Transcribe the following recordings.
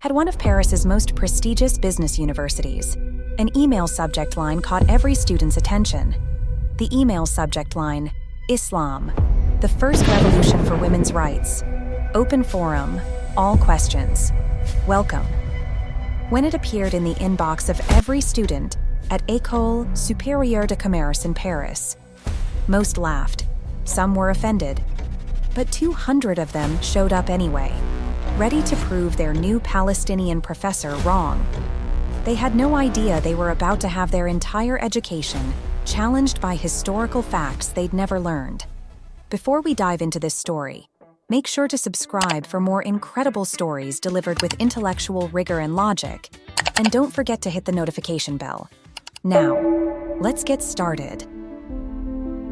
had one of Paris's most prestigious business universities. An email subject line caught every student's attention. The email subject line, Islam, the first revolution for women's rights. Open forum, all questions. Welcome. When it appeared in the inbox of every student at École Supérieure de Commerce in Paris, most laughed, some were offended, but 200 of them showed up anyway, ready to prove their new Palestinian professor wrong. They had no idea they were about to have their entire education challenged by historical facts they'd never learned. Before we dive into this story, make sure to subscribe for more incredible stories delivered with intellectual rigor and logic, and don't forget to hit the notification bell. Now, let's get started.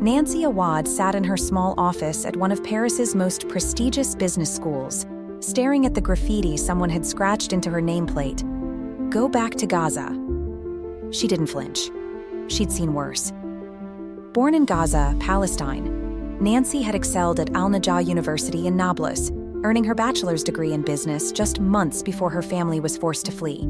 Nancy Awad sat in her small office at one of Paris's most prestigious business schools, staring at the graffiti someone had scratched into her nameplate. Go back to Gaza. She didn't flinch. She'd seen worse. Born in Gaza, Palestine, Nancy had excelled at Al-Najah University in Nablus, earning her bachelor's degree in business just months before her family was forced to flee.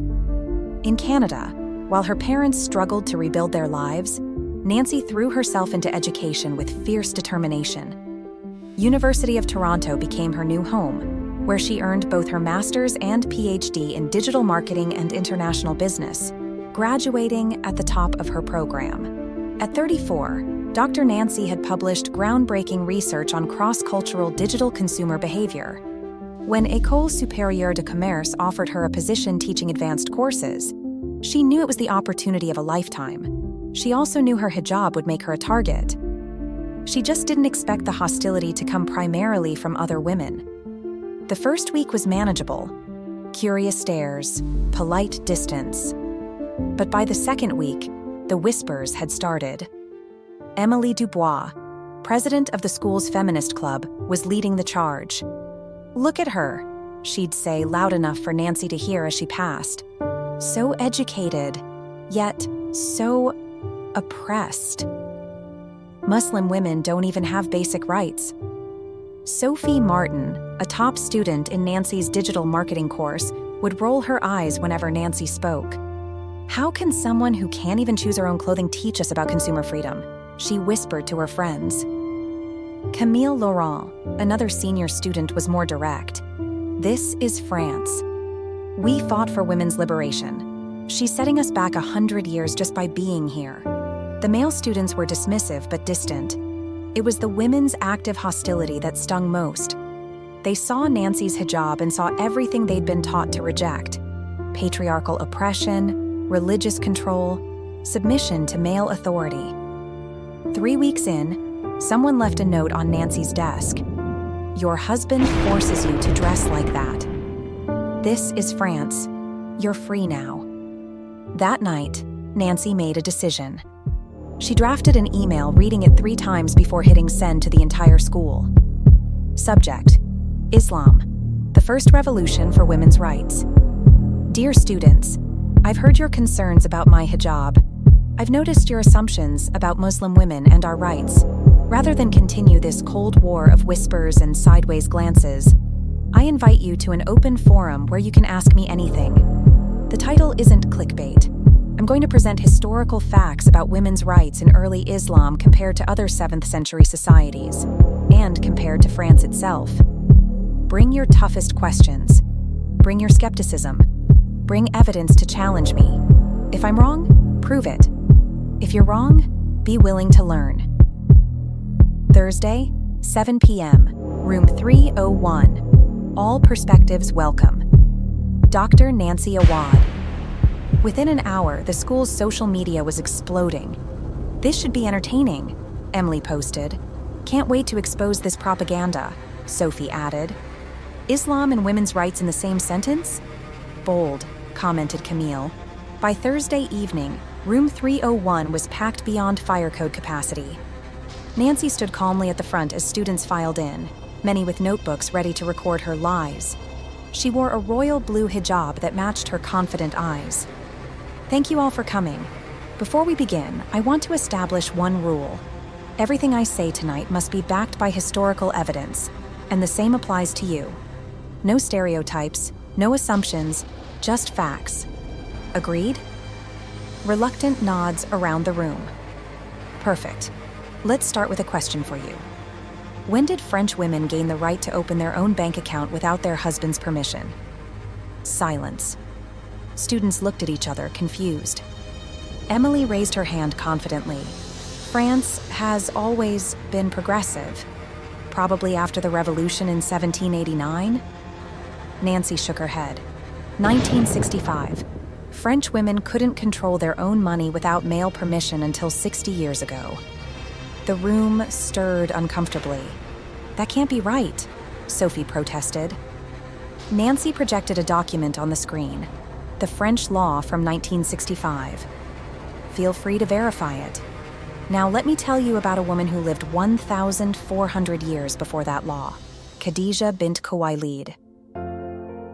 In Canada, while her parents struggled to rebuild their lives, Nancy threw herself into education with fierce determination. University of Toronto became her new home, where she earned both her master's and PhD in digital marketing and international business, graduating at the top of her program. At 34, Dr. Nancy had published groundbreaking research on cross-cultural digital consumer behavior. When École Supérieure de Commerce offered her a position teaching advanced courses, she knew it was the opportunity of a lifetime. She also knew her hijab would make her a target. She just didn't expect the hostility to come primarily from other women. The first week was manageable. Curious stares, polite distance. But by the second week, the whispers had started. Emily Dubois, president of the school's feminist club, was leading the charge. "Look at her," she'd say loud enough for Nancy to hear as she passed. So educated, yet so oppressed. Muslim women don't even have basic rights. Sophie Martin, a top student in Nancy's digital marketing course, would roll her eyes whenever Nancy spoke. "How can someone who can't even choose her own clothing teach us about consumer freedom?" she whispered to her friends. Camille Laurent, another senior student, was more direct. "This is France. We fought for women's liberation. She's setting us back 100 years just by being here." The male students were dismissive but distant. It was the women's active hostility that stung most. They saw Nancy's hijab and saw everything they'd been taught to reject: patriarchal oppression, religious control, submission to male authority. 3 weeks in, someone left a note on Nancy's desk. "Your husband forces you to dress like that. This is France. You're free now." That night, Nancy made a decision. She drafted an email, reading it 3 times before hitting send to the entire school. Subject: Islam, the first revolution for women's rights. Dear students, I've heard your concerns about my hijab. I've noticed your assumptions about Muslim women and our rights. Rather than continue this cold war of whispers and sideways glances, I invite you to an open forum where you can ask me anything. The title isn't clickbait. I'm going to present historical facts about women's rights in early Islam compared to other 7th century societies, and compared to France itself. Bring your toughest questions. Bring your skepticism. Bring evidence to challenge me. If I'm wrong, prove it. If you're wrong, be willing to learn. Thursday, 7 p.m., room 301. All perspectives welcome. Dr. Nancy Awad. Within an hour, the school's social media was exploding. "This should be entertaining," Emily posted. "Can't wait to expose this propaganda," Sophie added. "Islam and women's rights in the same sentence?" "Bold," commented Camille. By Thursday evening, room 301 was packed beyond fire code capacity. Nancy stood calmly at the front as students filed in, many with notebooks ready to record her lies. She wore a royal blue hijab that matched her confident eyes. "Thank you all for coming. Before we begin, I want to establish one rule. Everything I say tonight must be backed by historical evidence, and the same applies to you. No stereotypes, No assumptions, just facts. Agreed? Reluctant nods around the room. Perfect. Let's start with a question for you. When did French women gain the right to open their own bank account without their husband's permission? Silence. Students looked at each other, confused. Emily raised her hand confidently. France has always been progressive. Probably after the revolution in 1789? Nancy shook her head. 1965. French women couldn't control their own money without male permission until 60 years ago. The room stirred uncomfortably. That can't be right, Sophie protested. Nancy projected a document on the screen, the French law from 1965. Feel free to verify it. Now let me tell you about a woman who lived 1,400 years before that law, Khadija bint Khuwaylid.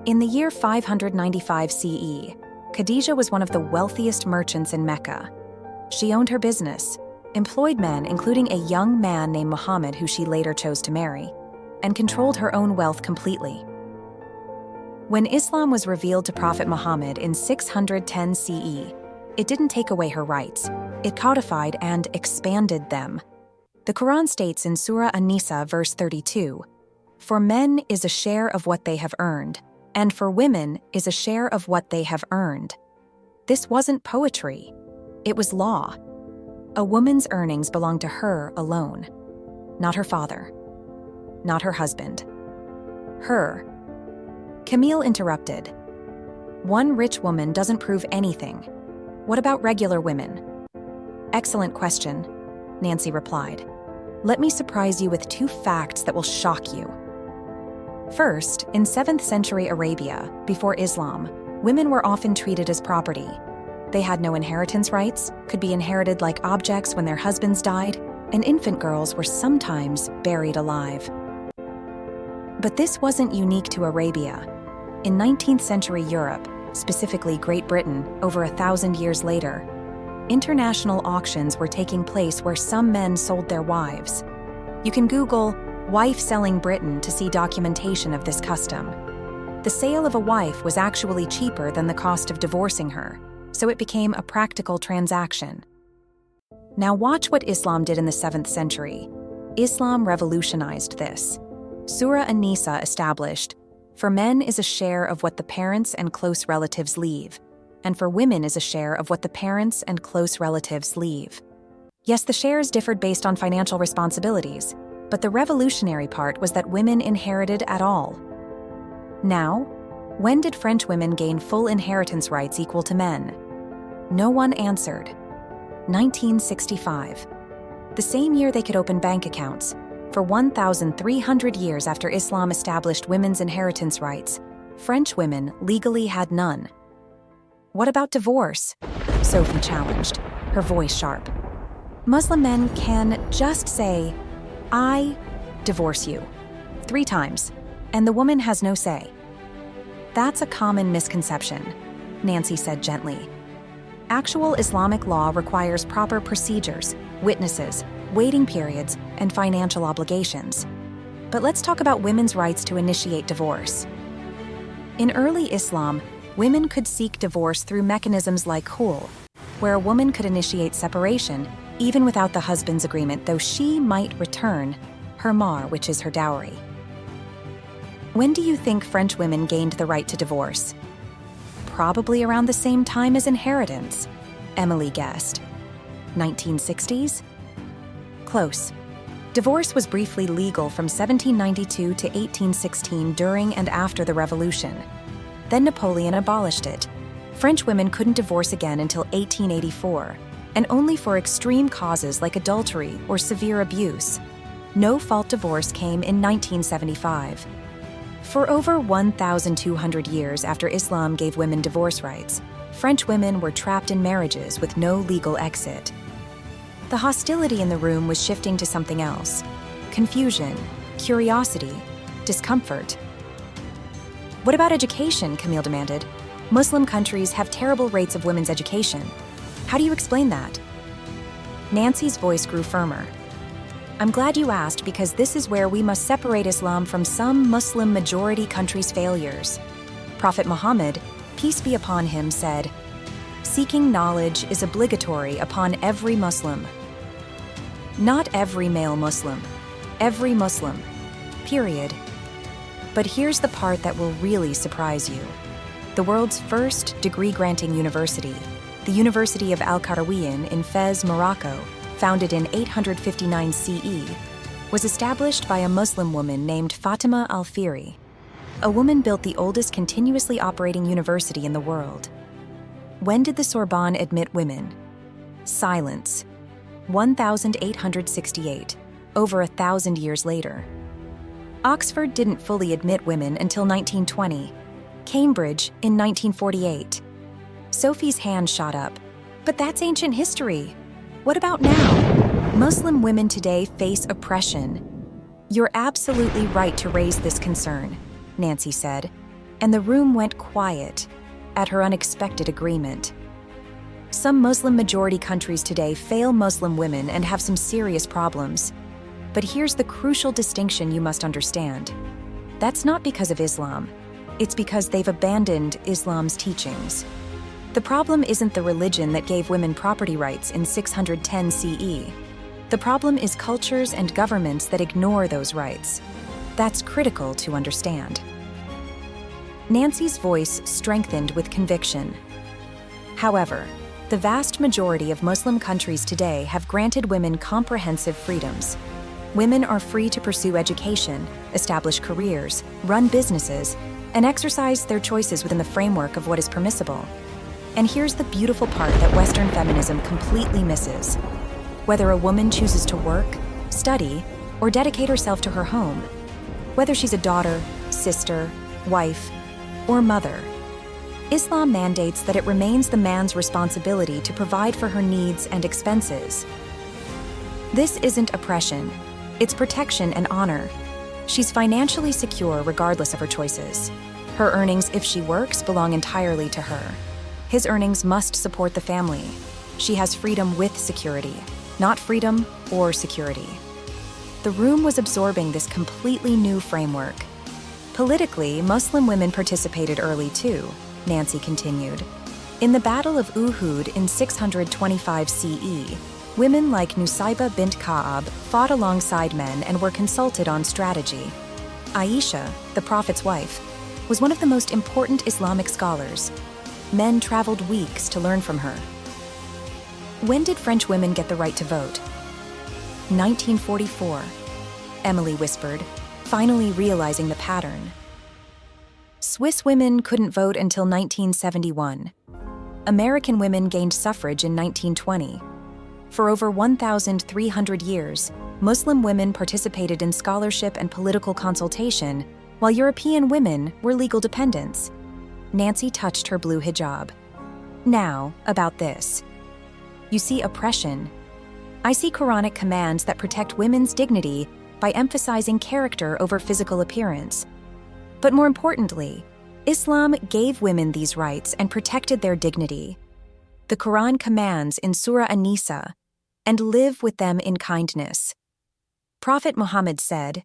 In the year 595 CE, Khadija was one of the wealthiest merchants in Mecca. She owned her business, employed men, including a young man named Muhammad who she later chose to marry, and controlled her own wealth completely. When Islam was revealed to Prophet Muhammad in 610 CE, it didn't take away her rights. It codified and expanded them. The Qur'an states in Surah An-Nisa, verse 32, "For men is a share of what they have earned, and for women is a share of what they have earned." This wasn't poetry. It was law. A woman's earnings belonged to her alone. Not her father. Not her husband. Her. Camille interrupted. One rich woman doesn't prove anything. What about regular women? Excellent question, Nancy replied. Let me surprise you with 2 facts that will shock you. First, in 7th century Arabia, before Islam, women were often treated as property. They had no inheritance rights, could be inherited like objects when their husbands died, and infant girls were sometimes buried alive. But this wasn't unique to Arabia. In 19th century Europe, specifically Great Britain, over 1,000 years later, international auctions were taking place where some men sold their wives. You can Google wife selling Britain to see documentation of this custom. The sale of a wife was actually cheaper than the cost of divorcing her, so it became a practical transaction. Now watch what Islam did in the 7th century. Islam revolutionized this. Surah An-Nisa established, "For men is a share of what the parents and close relatives leave, and for women is a share of what the parents and close relatives leave." Yes, the shares differed based on financial responsibilities, but the revolutionary part was that women inherited at all. Now, when did French women gain full inheritance rights equal to men? No one answered. 1965. The same year they could open bank accounts. For 1,300 years after Islam established women's inheritance rights, French women legally had none. What about divorce? Sophie challenged, her voice sharp. Muslim men can just say, "I divorce you," 3 times, and the woman has no say. That's a common misconception, Nancy said gently. Actual Islamic law requires proper procedures, witnesses, waiting periods, and financial obligations. But let's talk about women's rights to initiate divorce. In early Islam, women could seek divorce through mechanisms like khul, where a woman could initiate separation even without the husband's agreement, though she might return her mahr, which is her dowry. When do you think French women gained the right to divorce? Probably around the same time as inheritance, Emily guessed. 1960s? Close. Divorce was briefly legal from 1792 to 1816 during and after the Revolution. Then Napoleon abolished it. French women couldn't divorce again until 1884, and only for extreme causes like adultery or severe abuse. No-fault divorce came in 1975. For over 1,200 years after Islam gave women divorce rights, French women were trapped in marriages with no legal exit. The hostility in the room was shifting to something else: confusion, curiosity, discomfort. What about education? Camille demanded. Muslim countries have terrible rates of women's education. How do you explain that? Nancy's voice grew firmer. I'm glad you asked, because this is where we must separate Islam from some Muslim majority countries' failures. Prophet Muhammad, peace be upon him, said, "Seeking knowledge is obligatory upon every Muslim." Not every male Muslim, every Muslim, period. But here's the part that will really surprise you. The world's first degree-granting university, the University of Al-Qarawiyyin in Fez, Morocco, founded in 859 CE, was established by a Muslim woman named Fatima al-Fihri. A woman built the oldest continuously operating university in the world. When did the Sorbonne admit women? Silence. 1868, over 1,000 years later. Oxford didn't fully admit women until 1920. Cambridge in 1948. Sophie's hand shot up. But that's ancient history. What about now? Muslim women today face oppression. You're absolutely right to raise this concern, Nancy said, and the room went quiet at her unexpected agreement. Some Muslim-majority countries today fail Muslim women and have some serious problems. But here's the crucial distinction you must understand. That's not because of Islam. It's because they've abandoned Islam's teachings. The problem isn't the religion that gave women property rights in 610 CE. The problem is cultures and governments that ignore those rights. That's critical to understand. Nancy's voice strengthened with conviction. However, the vast majority of Muslim countries today have granted women comprehensive freedoms. Women are free to pursue education, establish careers, run businesses, and exercise their choices within the framework of what is permissible. And here's the beautiful part that Western feminism completely misses. Whether a woman chooses to work, study, or dedicate herself to her home, whether she's a daughter, sister, wife, or mother, Islam mandates that it remains the man's responsibility to provide for her needs and expenses. This isn't oppression, it's protection and honor. She's financially secure regardless of her choices. Her earnings, if she works, belong entirely to her. His earnings must support the family. She has freedom with security, not freedom or security. The room was absorbing this completely new framework. Politically, Muslim women participated early too, Nancy continued. In the Battle of Uhud in 625 CE, women like Nusayba bint Ka'ab fought alongside men and were consulted on strategy. Aisha, the Prophet's wife, was one of the most important Islamic scholars. Men traveled weeks to learn from her. When did French women get the right to vote? 1944, Emily whispered, finally realizing the pattern. Swiss women couldn't vote until 1971. American women gained suffrage in 1920. For over 1,300 years, Muslim women participated in scholarship and political consultation, while European women were legal dependents. Nancy touched her blue hijab. Now, about this. You see oppression. I see Quranic commands that protect women's dignity by emphasizing character over physical appearance. But more importantly, Islam gave women these rights and protected their dignity. The Quran commands in Surah An-Nisa, "And live with them in kindness." Prophet Muhammad said,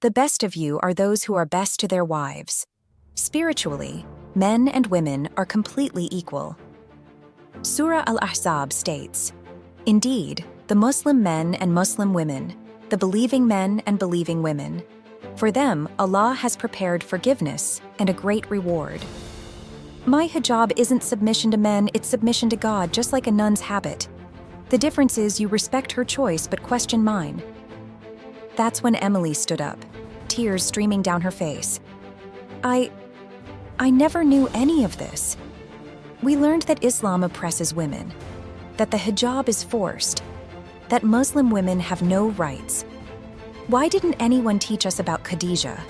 "The best of you are those who are best to their wives." Spiritually, men and women are completely equal. Surah Al-Ahzab states, "Indeed, the Muslim men and Muslim women, the believing men and believing women, for them Allah has prepared forgiveness and a great reward." My hijab isn't submission to men, it's submission to God, just like a nun's habit. The difference is you respect her choice but question mine. That's when Emily stood up, tears streaming down her face. I never knew any of this. We learned that Islam oppresses women, that the hijab is forced, that Muslim women have no rights. Why didn't anyone teach us about Khadijah?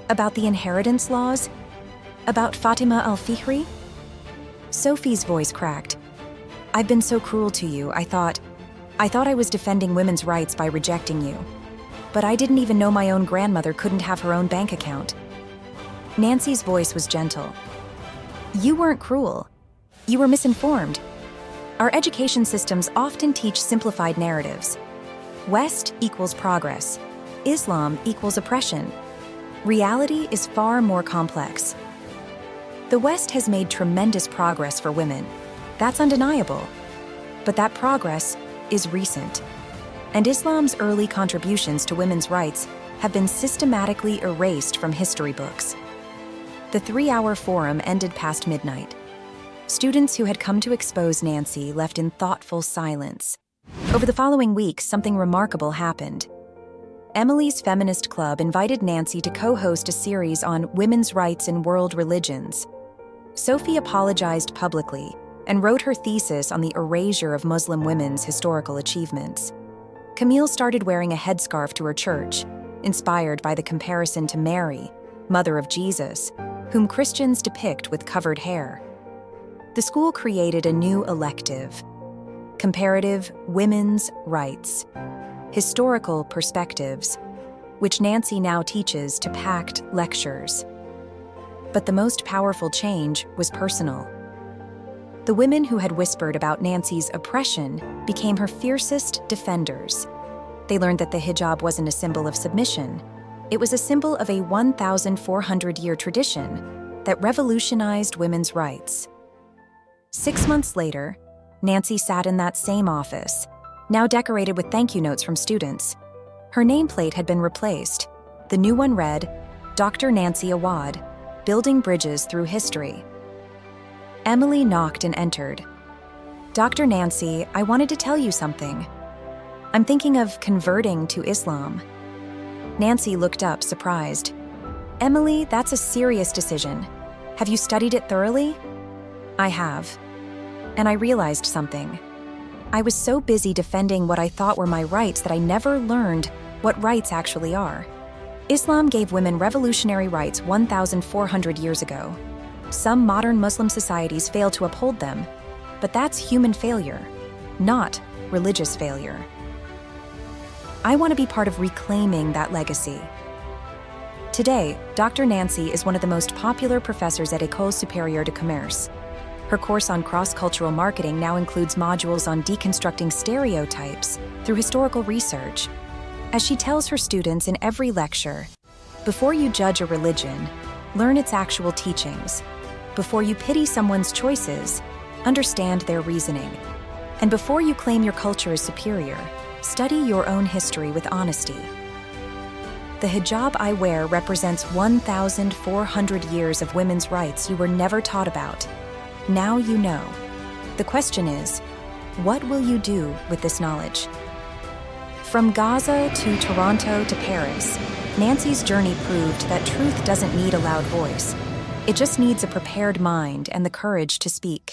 About the inheritance laws? About Fatima al-Fihri? Sophie's voice cracked. I've been so cruel to you, I thought I was defending women's rights by rejecting you. But I didn't even know my own grandmother couldn't have her own bank account. Nancy's voice was gentle. You weren't cruel. You were misinformed. Our education systems often teach simplified narratives. West equals progress. Islam equals oppression. Reality is far more complex. The West has made tremendous progress for women. That's undeniable. But that progress is recent. And Islam's early contributions to women's rights have been systematically erased from history books. The 3-hour forum ended past midnight. Students who had come to expose Nancy left in thoughtful silence. Over the following weeks, something remarkable happened. Emily's feminist club invited Nancy to co-host a series on women's rights in world religions. Sophie apologized publicly and wrote her thesis on the erasure of Muslim women's historical achievements. Camille started wearing a headscarf to her church, inspired by the comparison to Mary, mother of Jesus, whom Christians depict with covered hair. The school created a new elective, Comparative Women's Rights, Historical Perspectives, which Nancy now teaches to packed lectures. But the most powerful change was personal. The women who had whispered about Nancy's oppression became her fiercest defenders. They learned that the hijab wasn't a symbol of submission. It was a symbol of a 1,400-year tradition that revolutionized women's rights. 6 months later, Nancy sat in that same office, now decorated with thank you notes from students. Her nameplate had been replaced. The new one read, Dr. Nancy Awad, Building Bridges Through History. Emily knocked and entered. Dr. Nancy, I wanted to tell you something. I'm thinking of converting to Islam. Nancy looked up, surprised. Emily, that's a serious decision. Have you studied it thoroughly? I have. And I realized something. I was so busy defending what I thought were my rights that I never learned what rights actually are. Islam gave women revolutionary rights 1,400 years ago. Some modern Muslim societies fail to uphold them, but that's human failure, not religious failure. I want to be part of reclaiming that legacy. Today, Dr. Nancy is one of the most popular professors at École Supérieure de Commerce. Her course on cross-cultural marketing now includes modules on deconstructing stereotypes through historical research. As she tells her students in every lecture, before you judge a religion, learn its actual teachings. Before you pity someone's choices, understand their reasoning. And before you claim your culture as superior, study your own history with honesty. The hijab I wear represents 1,400 years of women's rights you were never taught about. Now you know. The question is, what will you do with this knowledge? From Gaza to Toronto to Paris, Nancy's journey proved that truth doesn't need a loud voice. It just needs a prepared mind and the courage to speak.